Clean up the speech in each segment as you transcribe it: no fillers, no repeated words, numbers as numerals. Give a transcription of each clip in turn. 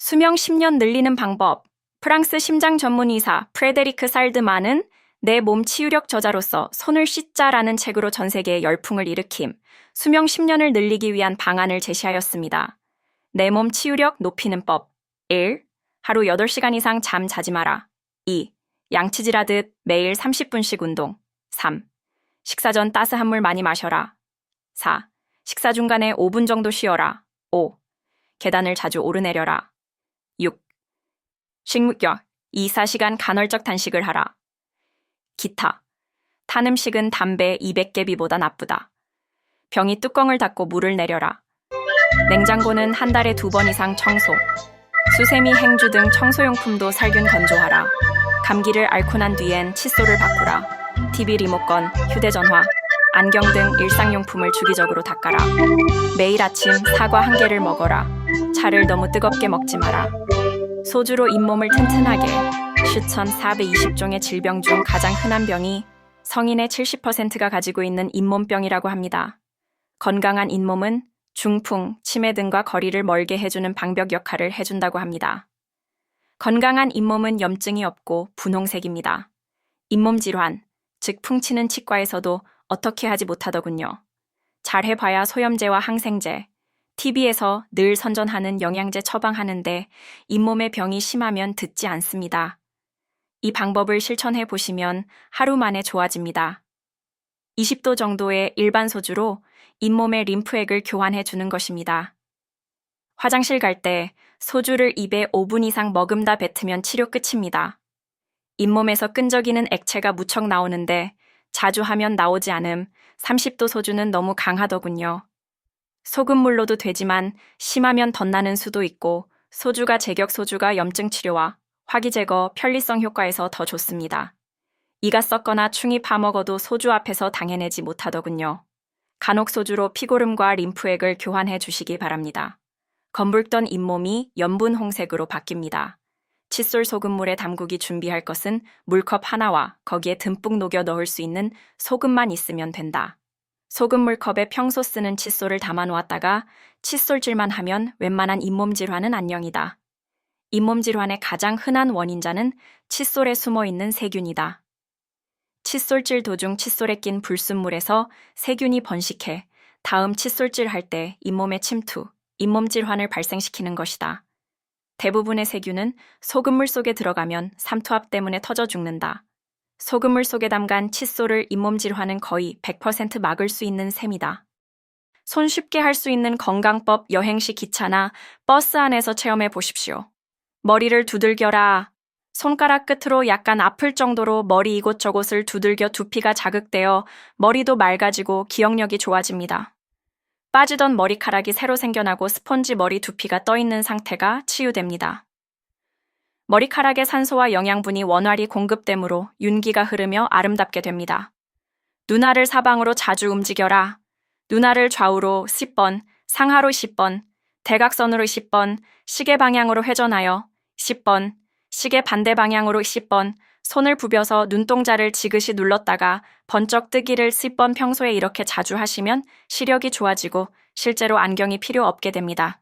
수명 10년 늘리는 방법. 프랑스 심장 전문 의사 프레데리크 살드만은 내 몸 치유력 저자로서 손을 씻자라는 책으로 전 세계에 열풍을 일으킴, 수명 10년을 늘리기 위한 방안을 제시하였습니다. 내 몸 치유력 높이는 법. 1. 하루 8시간 이상 잠 자지 마라. 2. 양치질하듯 매일 30분씩 운동. 3. 식사 전 따스한 물 많이 마셔라. 4. 식사 중간에 5분 정도 쉬어라. 5. 계단을 자주 오르내려라. 6. 식물격 2~4시간 간헐적 단식을 하라. 기타. 탄 음식은 담배 200개비보다 나쁘다. 병이 뚜껑을 닫고 물을 내려라. 냉장고는 한 달에 2번 이상 청소. 수세미, 행주 등 청소용품도 살균 건조하라. 감기를 앓고 난 뒤엔 칫솔을 바꾸라. TV 리모컨, 휴대전화, 안경 등 일상용품을 주기적으로 닦아라. 매일 아침 사과 1개를 먹어라. 차를 너무 뜨겁게 먹지 마라. 소주로 잇몸을 튼튼하게. 슈천 420종의 질병 중 가장 흔한 병이 성인의 70%가 가지고 있는 잇몸병이라고 합니다. 건강한 잇몸은 중풍, 치매 등과 거리를 멀게 해주는 방벽 역할을 해준다고 합니다. 건강한 잇몸은 염증이 없고 분홍색입니다. 잇몸 질환, 즉 풍치는 치과에서도 어떻게 하지 못하더군요. 잘 해봐야 소염제와 항생제, TV에서 늘 선전하는 영양제 처방하는데 잇몸의 병이 심하면 듣지 않습니다. 이 방법을 실천해 보시면 하루 만에 좋아집니다. 20도 정도의 일반 소주로 잇몸의 림프액을 교환해 주는 것입니다. 화장실 갈 때 소주를 입에 5분 이상 머금다 뱉으면 치료 끝입니다. 잇몸에서 끈적이는 액체가 무척 나오는데 자주 하면 나오지 않음 30도 소주는 너무 강하더군요. 소금물로도 되지만 심하면 덧나는 수도 있고 소주가 제격 소주가 염증 치료와 화기 제거, 편리성 효과에서 더 좋습니다. 이가 썩거나 충이 파먹어도 소주 앞에서 당해내지 못하더군요. 간혹 소주로 피고름과 림프액을 교환해 주시기 바랍니다. 검붉던 잇몸이 연분 홍색으로 바뀝니다. 칫솔 소금물에 담그기 준비할 것은 물컵 하나와 거기에 듬뿍 녹여 넣을 수 있는 소금만 있으면 된다. 소금물 컵에 평소 쓰는 칫솔을 담아 놓았다가 칫솔질만 하면 웬만한 잇몸 질환은 안녕이다. 잇몸 질환의 가장 흔한 원인자는 칫솔에 숨어있는 세균이다. 칫솔질 도중 칫솔에 낀 불순물에서 세균이 번식해 다음 칫솔질 할 때 잇몸에 침투, 잇몸 질환을 발생시키는 것이다. 대부분의 세균은 소금물 속에 들어가면 삼투압 때문에 터져 죽는다. 소금물 속에 담간 칫솔을 잇몸 질환은 거의 100% 막을 수 있는 셈이다. 손쉽게 할 수 있는 건강법 여행 시 기차나 버스 안에서 체험해 보십시오. 머리를 두들겨라. 손가락 끝으로 약간 아플 정도로 머리 이곳저곳을 두들겨 두피가 자극되어 머리도 맑아지고 기억력이 좋아집니다. 빠지던 머리카락이 새로 생겨나고 스펀지 머리 두피가 떠있는 상태가 치유됩니다. 머리카락에 산소와 영양분이 원활히 공급되므로 윤기가 흐르며 아름답게 됩니다. 눈알을 사방으로 자주 움직여라. 눈알을 좌우로 10번, 상하로 10번, 대각선으로 10번, 시계 방향으로 회전하여 10번, 시계 반대 방향으로 10번, 손을 부벼서 눈동자를 지그시 눌렀다가 번쩍 뜨기를 10번 평소에 이렇게 자주 하시면 시력이 좋아지고 실제로 안경이 필요 없게 됩니다.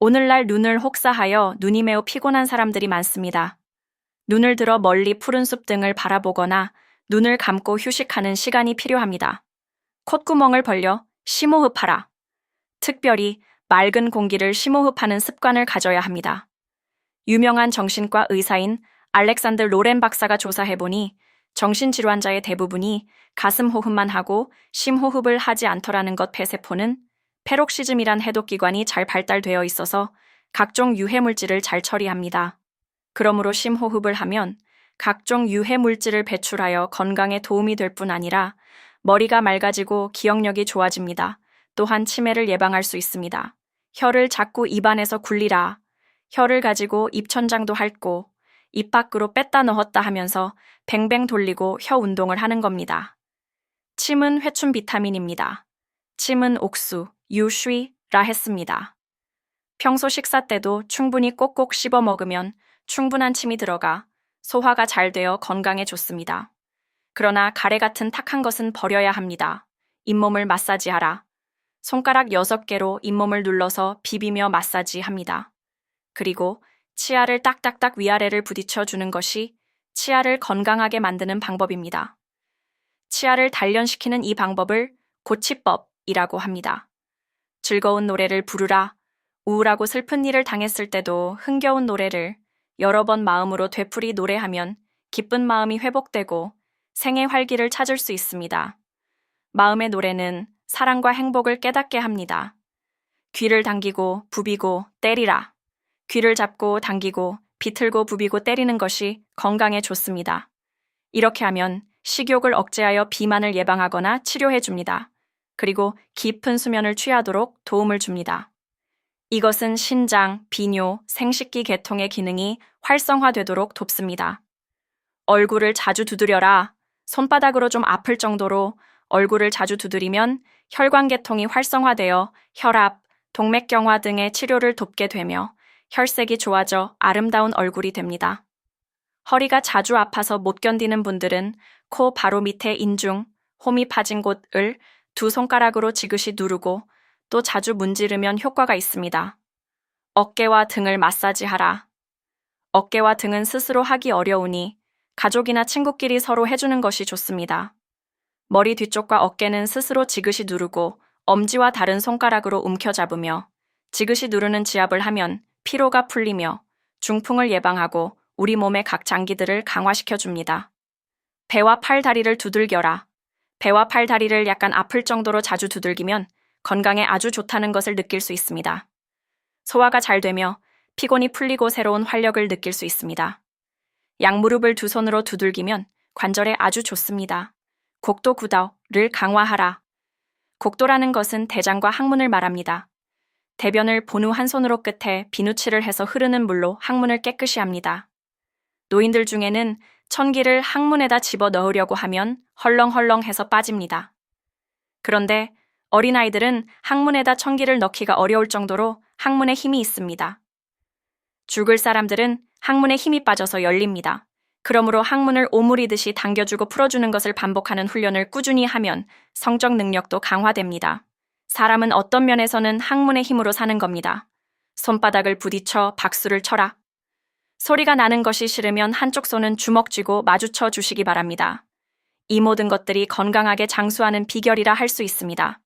오늘날 눈을 혹사하여 눈이 매우 피곤한 사람들이 많습니다. 눈을 들어 멀리 푸른 숲 등을 바라보거나 눈을 감고 휴식하는 시간이 필요합니다. 콧구멍을 벌려 심호흡하라. 특별히 맑은 공기를 심호흡하는 습관을 가져야 합니다. 유명한 정신과 의사인 알렉산드 로렌 박사가 조사해보니 정신질환자의 대부분이 가슴 호흡만 하고 심호흡을 하지 않더라는 것. 폐세포는 페록시즘이란 해독기관이 잘 발달되어 있어서 각종 유해물질을 잘 처리합니다. 그러므로 심호흡을 하면 각종 유해물질을 배출하여 건강에 도움이 될 뿐 아니라 머리가 맑아지고 기억력이 좋아집니다. 또한 치매를 예방할 수 있습니다. 혀를 자꾸 입안에서 굴리라. 혀를 가지고 입천장도 핥고 입 밖으로 뺐다 넣었다 하면서 뱅뱅 돌리고 혀 운동을 하는 겁니다. 침은 회춘 비타민입니다. 침은 옥수, 유쉬라 했습니다. 평소 식사 때도 충분히 꼭꼭 씹어 먹으면 충분한 침이 들어가 소화가 잘 되어 건강에 좋습니다. 그러나 가래 같은 탁한 것은 버려야 합니다. 잇몸을 마사지하라. 손가락 6개로 잇몸을 눌러서 비비며 마사지합니다. 그리고 치아를 딱딱딱 위아래를 부딪혀 주는 것이 치아를 건강하게 만드는 방법입니다. 치아를 단련시키는 이 방법을 고치법이라고 합니다. 즐거운 노래를 부르라. 우울하고 슬픈 일을 당했을 때도 흥겨운 노래를 여러 번 마음으로 되풀이 노래하면 기쁜 마음이 회복되고 생의 활기를 찾을 수 있습니다. 마음의 노래는 사랑과 행복을 깨닫게 합니다. 귀를 당기고 부비고 때리라. 귀를 잡고 당기고 비틀고 부비고 때리는 것이 건강에 좋습니다. 이렇게 하면 식욕을 억제하여 비만을 예방하거나 치료해 줍니다. 그리고 깊은 수면을 취하도록 도움을 줍니다. 이것은 신장, 비뇨, 생식기 계통의 기능이 활성화되도록 돕습니다. 얼굴을 자주 두드려라. 손바닥으로 좀 아플 정도로 얼굴을 자주 두드리면 혈관계통이 활성화되어 혈압, 동맥경화 등의 치료를 돕게 되며 혈색이 좋아져 아름다운 얼굴이 됩니다. 허리가 자주 아파서 못 견디는 분들은 코 바로 밑에 인중, 홈이 파진 곳을 두 손가락으로 지그시 누르고 또 자주 문지르면 효과가 있습니다. 어깨와 등을 마사지하라. 어깨와 등은 스스로 하기 어려우니 가족이나 친구끼리 서로 해주는 것이 좋습니다. 머리 뒤쪽과 어깨는 스스로 지그시 누르고 엄지와 다른 손가락으로 움켜잡으며 지그시 누르는 지압을 하면 피로가 풀리며 중풍을 예방하고 우리 몸의 각 장기들을 강화시켜줍니다. 배와 팔, 다리를 두들겨라. 배와 팔, 다리를 약간 아플 정도로 자주 두들기면 건강에 아주 좋다는 것을 느낄 수 있습니다. 소화가 잘 되며 피곤이 풀리고 새로운 활력을 느낄 수 있습니다. 양무릎을 두 손으로 두들기면 관절에 아주 좋습니다. 곡도 구더를 강화하라. 곡도라는 것은 대장과 항문을 말합니다. 대변을 본후 한 손으로 끝에 비누칠을 해서 흐르는 물로 항문을 깨끗이 합니다. 노인들 중에는 천기를 항문에다 집어 넣으려고 하면 헐렁헐렁해서 빠집니다. 그런데 어린아이들은 항문에다 천기를 넣기가 어려울 정도로 항문에 힘이 있습니다. 죽을 사람들은 항문에 힘이 빠져서 열립니다. 그러므로 항문을 오므리듯이 당겨주고 풀어주는 것을 반복하는 훈련을 꾸준히 하면 성적 능력도 강화됩니다. 사람은 어떤 면에서는 항문의 힘으로 사는 겁니다. 손바닥을 부딪혀 박수를 쳐라. 소리가 나는 것이 싫으면 한쪽 손은 주먹 쥐고 마주쳐 주시기 바랍니다. 이 모든 것들이 건강하게 장수하는 비결이라 할 수 있습니다.